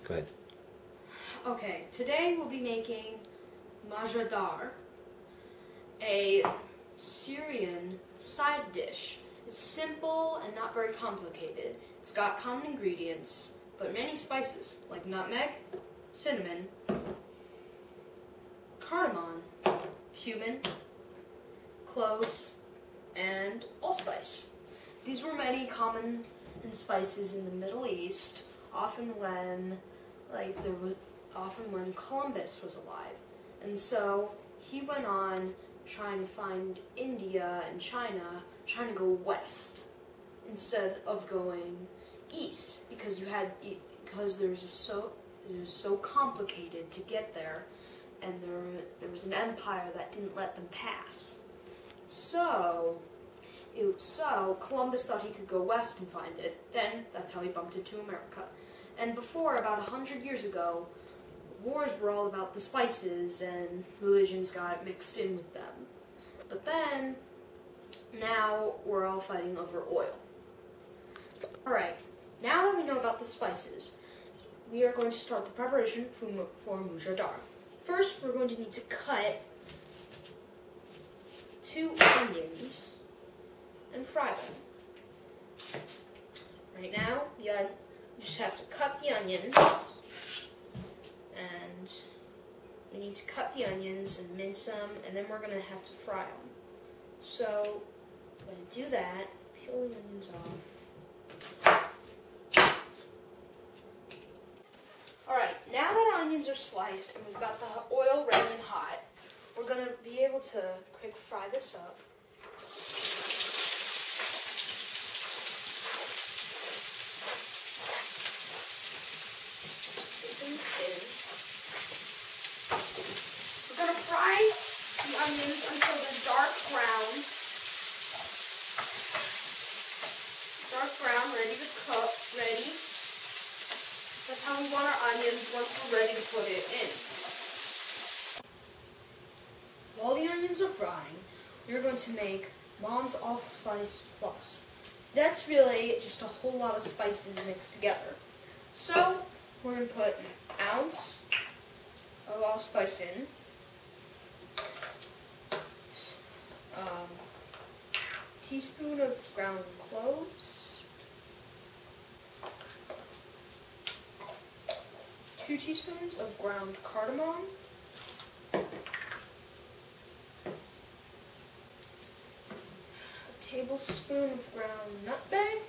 Go ahead. Okay, today we'll be making majadar, a Syrian side dish. It's simple and not very complicated. It's got common ingredients, but many spices like nutmeg, cinnamon, cardamom, cumin, cloves, and allspice. These were many common spices in the Middle East, often when Columbus was alive. And so he went on trying to find India and China, trying to go west instead of going east, because it was so complicated to get there, and there was an empire that didn't let them pass. So Columbus thought he could go west and find it. Then that's how he bumped into America. And before, about 100 years ago, wars were all about the spices, and religions got mixed in with them. But then, now we're all fighting over oil. Alright, now that we know about the spices, we are going to start the preparation for mujadar. First, we're going to need to cut 2 onions and fry them. Right now, you just have to cut the onions, and we need to cut the onions and mince them, and then we're going to have to fry them. So, I'm going to do that, peel the onions off. Alright, now that onions are sliced and we've got the oil ready and hot, we're going to be able to quick fry this up. We're going to fry the onions until they're dark brown. Dark brown, ready to cook, ready. That's how we want our onions once we're ready to put it in. While the onions are frying, we're going to make Mom's Allspice Plus. That's really just a whole lot of spices mixed together. So, we're going to put an ounce of allspice in, teaspoon of ground cloves, 2 teaspoons of ground cardamom, a tablespoon of ground nutmeg,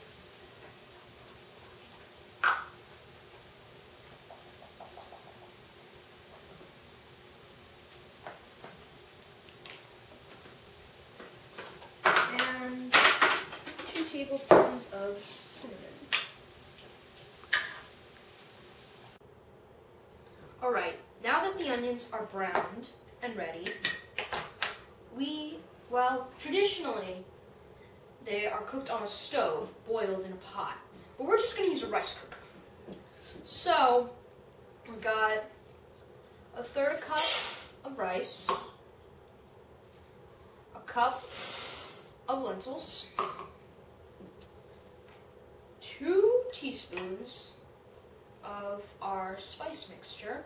and 2 tablespoons of cinnamon. Alright, now that the onions are browned and ready, traditionally, they are cooked on a stove, boiled in a pot. But we're just going to use a rice cooker. So, we've got a 1/3 cup of rice, a cup of lentils, 2 teaspoons of our spice mixture,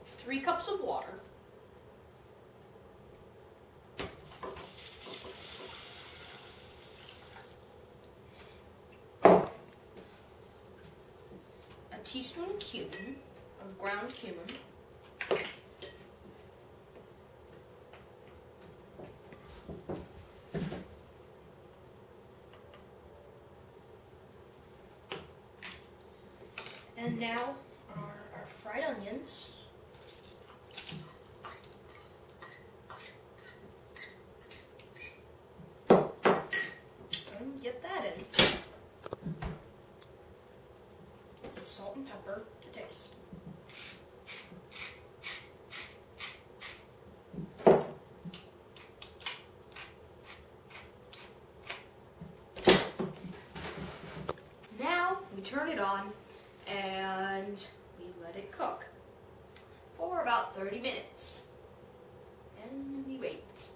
3 cups of water, a teaspoon of cumin, of ground cumin, and now our fried onions. And get that in. Salt and pepper to taste. Now we turn it on and we let it cook for about 30 minutes. And we wait.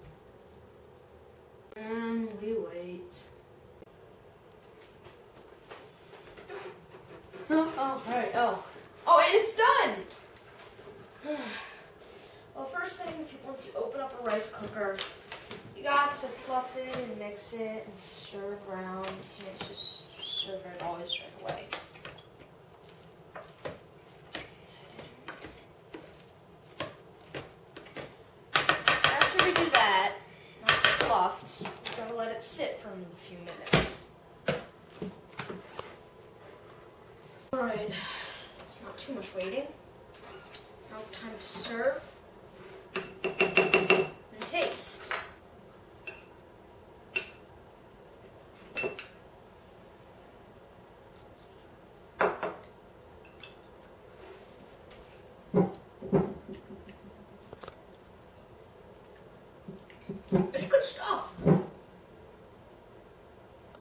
And we wait. Oh, alright, oh. Oh, and it's done! Well, first thing, once you open up a rice cooker, you got to fluff it and mix it and stir it around. You can't just serve it always right away. After we do that, once it's fluffed, you're going to let it sit for a few minutes. Alright, it's not too much waiting. Now it's time to serve and taste.